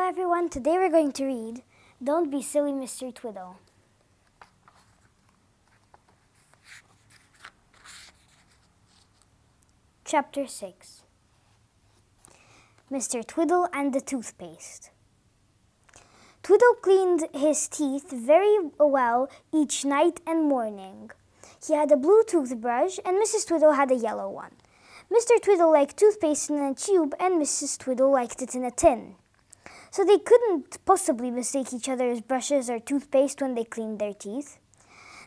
everyone, today we're going to read Don't Be Silly, Mr. Twiddle. Chapter 6. Mr. Twiddle and the Toothpaste. Twiddle cleaned his teeth very well each night and morning. He had a blue toothbrush and Mrs. Twiddle had a yellow one. Mr. Twiddle liked toothpaste in a tube and Mrs. Twiddle liked it in a tin. So they couldn't possibly mistake each other's brushes or toothpaste when they cleaned their teeth.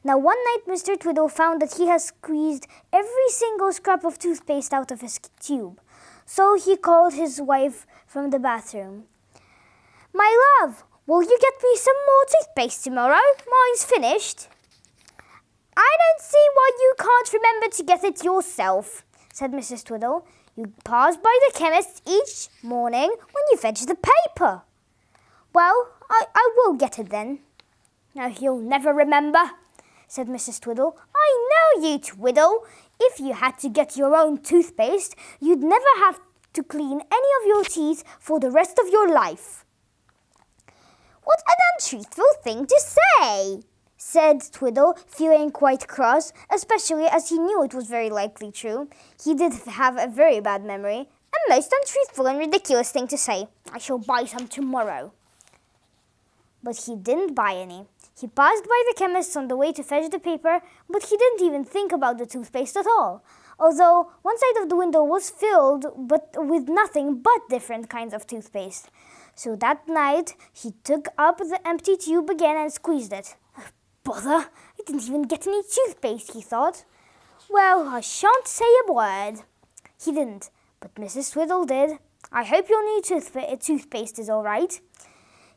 Now one night Mr. Twiddle found that he had squeezed every single scrap of toothpaste out of his tube. So he called his wife from the bathroom. "My love, will you get me some more toothpaste tomorrow? Mine's finished." "I don't see why you can't remember to get it yourself," said Mrs. Twiddle. "You pass by the chemist each morning when you fetch the paper." "Well, I will get it then." "Now you'll never remember," said Mrs. Twiddle. "I know you, Twiddle. If you had to get your own toothpaste, you'd never have to clean any of your teeth for the rest of your life." "What an untruthful thing to say," said Twiddle, feeling quite cross, especially as he knew it was very likely true. He did have a very bad memory. "A most untruthful and ridiculous thing to say. I shall buy some tomorrow." But he didn't buy any. He passed by the chemist on the way to fetch the paper, but he didn't even think about the toothpaste at all. Although one side of the window was filled with nothing but different kinds of toothpaste. So that night he took up the empty tube again and squeezed it. "Bother, I didn't even get any toothpaste," he thought. "Well, I shan't say a word." He didn't, but Mrs. Twiddle did. "I hope your new toothpaste is all right,"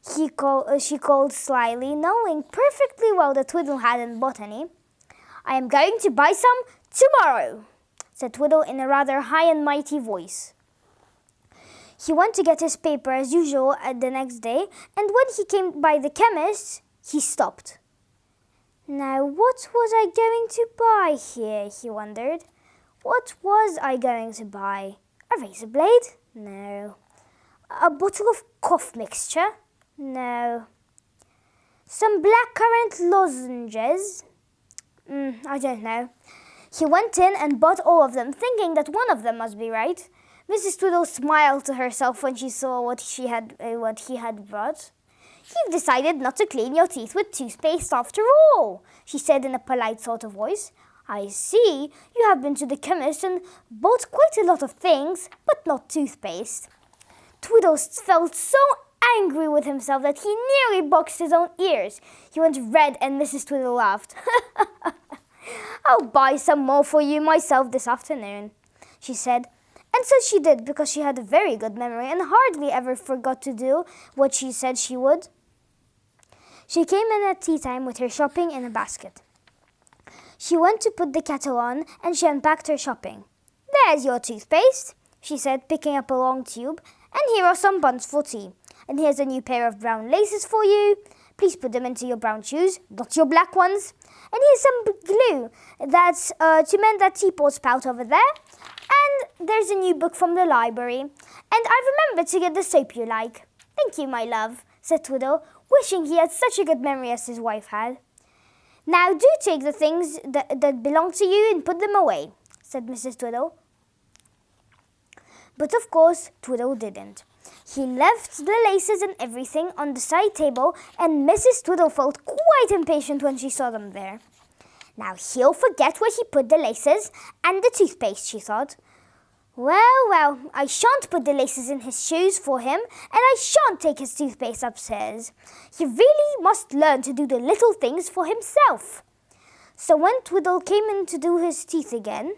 she called slyly, knowing perfectly well that Twiddle hadn't bought any. "I am going to buy some tomorrow," said Twiddle in a rather high and mighty voice. He went to get his paper as usual the next day, and when he came by the chemist, he stopped. Now, what was I going to buy here, he wondered. What was I going to buy? A razor blade? No. A bottle of cough mixture? No. Some blackcurrant lozenges? I don't know. He went in and bought all of them, thinking that one of them must be right. Mrs. Twiddle smiled to herself when she saw what he had brought. "You've decided not to clean your teeth with toothpaste after all," she said in a polite sort of voice. "I see you have been to the chemist and bought quite a lot of things, but not toothpaste." Twiddle felt so angry with himself that he nearly boxed his own ears. He went red and Mrs. Twiddle laughed. "I'll buy some more for you myself this afternoon," she said. And so she did, because she had a very good memory and hardly ever forgot to do what she said she would. She came in at tea time with her shopping in a basket. She went to put the kettle on and she unpacked her shopping. "There's your toothpaste," she said, picking up a long tube. "And here are some buns for tea. And here's a new pair of brown laces for you. Please put them into your brown shoes, not your black ones. And here's some glue that's to mend that teapot spout over there. And there's a new book from the library. And I've remembered to get the soap you like." "Thank you, my love," said Twiddle, wishing he had such a good memory as his wife had. "Now do take the things that belong to you and put them away," said Mrs. Twiddle. But of course, Twiddle didn't. He left the laces and everything on the side table, and Mrs. Twiddle felt quite impatient when she saw them there. "Now he'll forget where he put the laces and the toothpaste," she thought. Well, I shan't put the laces in his shoes for him, and I shan't take his toothpaste upstairs. He really must learn to do the little things for himself." So when Twiddle came in to do his teeth again,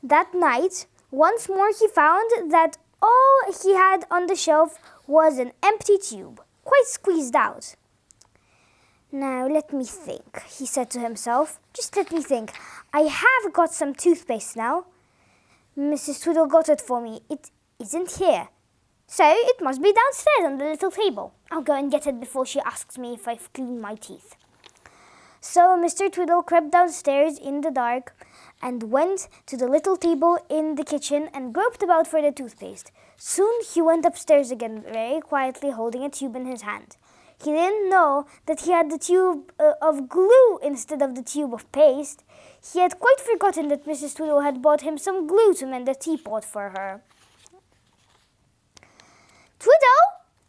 that night, once more he found that all he had on the shelf was an empty tube, quite squeezed out. "Now, let me think," he said to himself. "Just let me think. I have got some toothpaste now. Mrs. Twiddle got it for me. It isn't here. So it must be downstairs on the little table. I'll go and get it before she asks me if I've cleaned my teeth." So Mr. Twiddle crept downstairs in the dark and went to the little table in the kitchen and groped about for the toothpaste. Soon he went upstairs again, very quietly holding a tube in his hand. He didn't know that he had the tube of glue instead of the tube of paste. He had quite forgotten that Mrs. Twiddle had bought him some glue to mend the teapot for her. "Twiddle,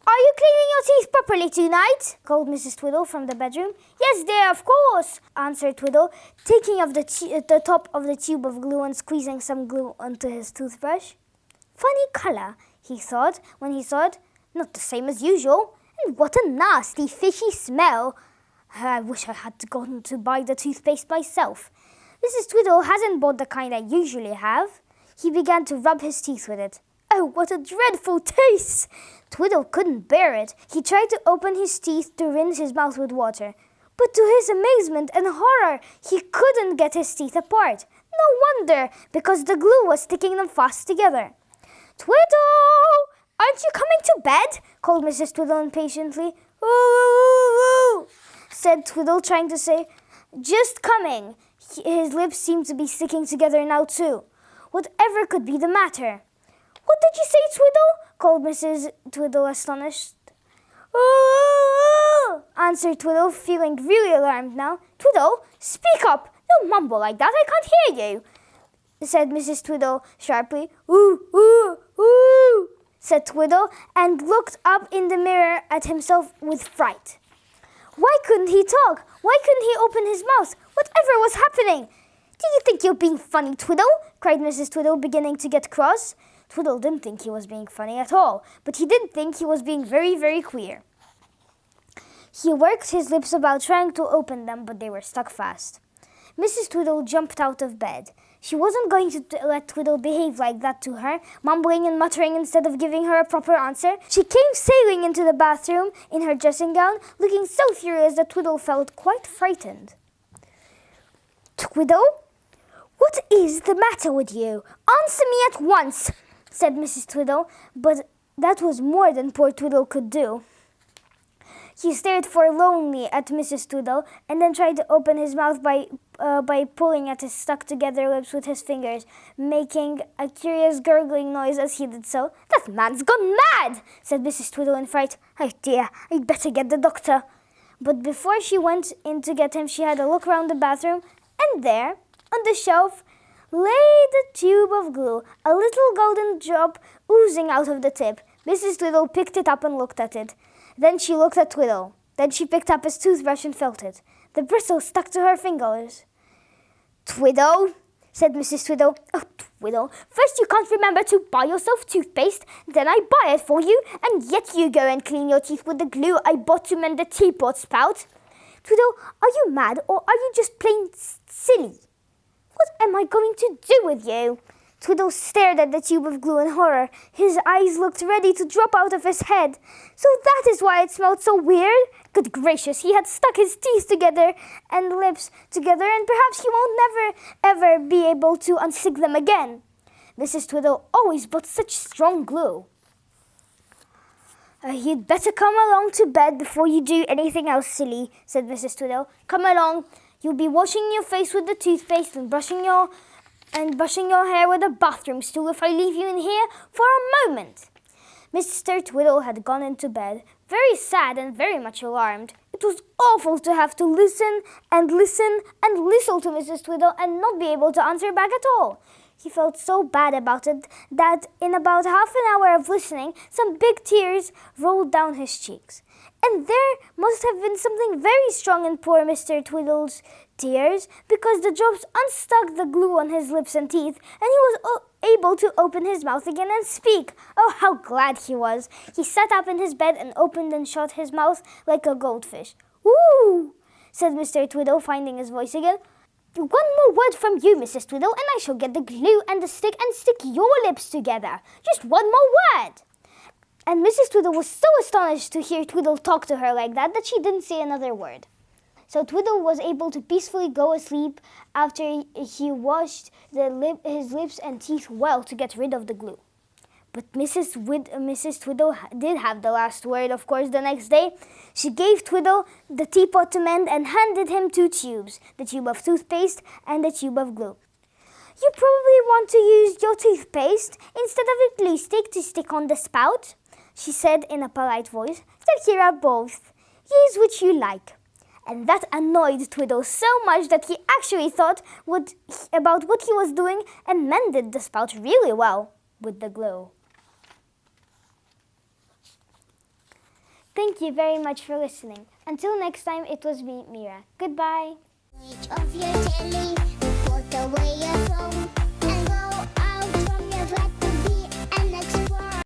are you cleaning your teeth properly tonight?" called Mrs. Twiddle from the bedroom. "Yes, dear, of course," answered Twiddle, taking off the top of the tube of glue and squeezing some glue onto his toothbrush. "Funny color," he thought when he saw it. "Not the same as usual. And what a nasty, fishy smell. I wish I had gone to buy the toothpaste myself. Mrs. Twiddle hasn't bought the kind I usually have." He began to rub his teeth with it. Oh, what a dreadful taste! Twiddle couldn't bear it. He tried to open his teeth to rinse his mouth with water. But to his amazement and horror, he couldn't get his teeth apart. No wonder, because the glue was sticking them fast together. "Twiddle! Aren't you coming to bed?" called Mrs. Twiddle impatiently. "Ooh!" said Twiddle, trying to say, "Just coming." His lips seemed to be sticking together now, too. Whatever could be the matter? "What did you say, Twiddle?" called Mrs. Twiddle, astonished. "Ooh!" answered Twiddle, feeling really alarmed now. "Twiddle, speak up! Don't mumble like that, I can't hear you," said Mrs. Twiddle sharply. "Ooh, ooh, ooh," said Twiddle, and looked up in the mirror at himself with fright. Why couldn't he talk? Why couldn't he open his mouth? Whatever was happening? "Do you think you're being funny, Twiddle?" cried Mrs. Twiddle, beginning to get cross. Twiddle didn't think he was being funny at all, but he did think he was being very, very queer. He worked his lips about trying to open them, but they were stuck fast. Mrs. Twiddle jumped out of bed. She wasn't going to let Twiddle behave like that to her, mumbling and muttering instead of giving her a proper answer. She came sailing into the bathroom in her dressing gown, looking so furious that Twiddle felt quite frightened. "Twiddle, what is the matter with you? Answer me at once," said Mrs. Twiddle, but that was more than poor Twiddle could do. He stared forlornly at Mrs. Twiddle and then tried to open his mouth by pulling at his stuck-together lips with his fingers, making a curious gurgling noise as he did so. "That man's gone mad!" said Mrs. Twiddle in fright. "Oh dear, I'd better get the doctor." But before she went in to get him, she had a look round the bathroom, and there, on the shelf, lay the tube of glue, a little golden drop oozing out of the tip. Mrs. Twiddle picked it up and looked at it. Then she looked at Twiddle. Then she picked up his toothbrush and felt it. The bristle stuck to her fingers. "Twiddle," said Mrs. Twiddle. "Oh, Twiddle, first you can't remember to buy yourself toothpaste, then I buy it for you, and yet you go and clean your teeth with the glue I bought to mend the teapot spout. Twiddle, are you mad or are you just plain silly? What am I going to do with you?" Twiddle stared at the tube of glue in horror. His eyes looked ready to drop out of his head. So that is why it smelled so weird? Good gracious, he had stuck his teeth together and lips together, and perhaps he won't never, ever be able to unstick them again. Mrs. Twiddle always bought such strong glue. "You'd better come along to bed before you do anything else silly," said Mrs. Twiddle. "Come along. You'll be washing your face with the toothpaste and brushing your hair with a bathroom stool if I leave you in here for a moment." Mr. Twiddle had gone into bed, very sad and very much alarmed. It was awful to have to listen and listen and listen to Mrs. Twiddle and not be able to answer back at all. He felt so bad about it that in about half an hour of listening, some big tears rolled down his cheeks. And there must have been something very strong in poor Mr. Twiddle's tears, because the drops unstuck the glue on his lips and teeth, and he was able to open his mouth again and speak. Oh, how glad he was! He sat up in his bed and opened and shut his mouth like a goldfish. "Ooh!" said Mr. Twiddle, finding his voice again. "One more word from you, Mrs. Twiddle, and I shall get the glue and the stick and stick your lips together. Just one more word." And Mrs. Twiddle was so astonished to hear Twiddle talk to her like that she didn't say another word. So Twiddle was able to peacefully go asleep after he washed his lips and teeth well to get rid of the glue. But Mrs. Twiddle did have the last word, of course, the next day. She gave Twiddle the teapot to mend and handed him 2 tubes, the tube of toothpaste and the tube of glue. You probably want to use your toothpaste instead of a glue stick to stick on the spout, she said in a polite voice. So here are both. Use which you like. And that annoyed Twiddle so much that he actually thought about what he was doing and mended the spout really well with the glue. Thank you very much for listening. Until next time, it was me, Mira. Goodbye. Switch off your telly, put away your phone.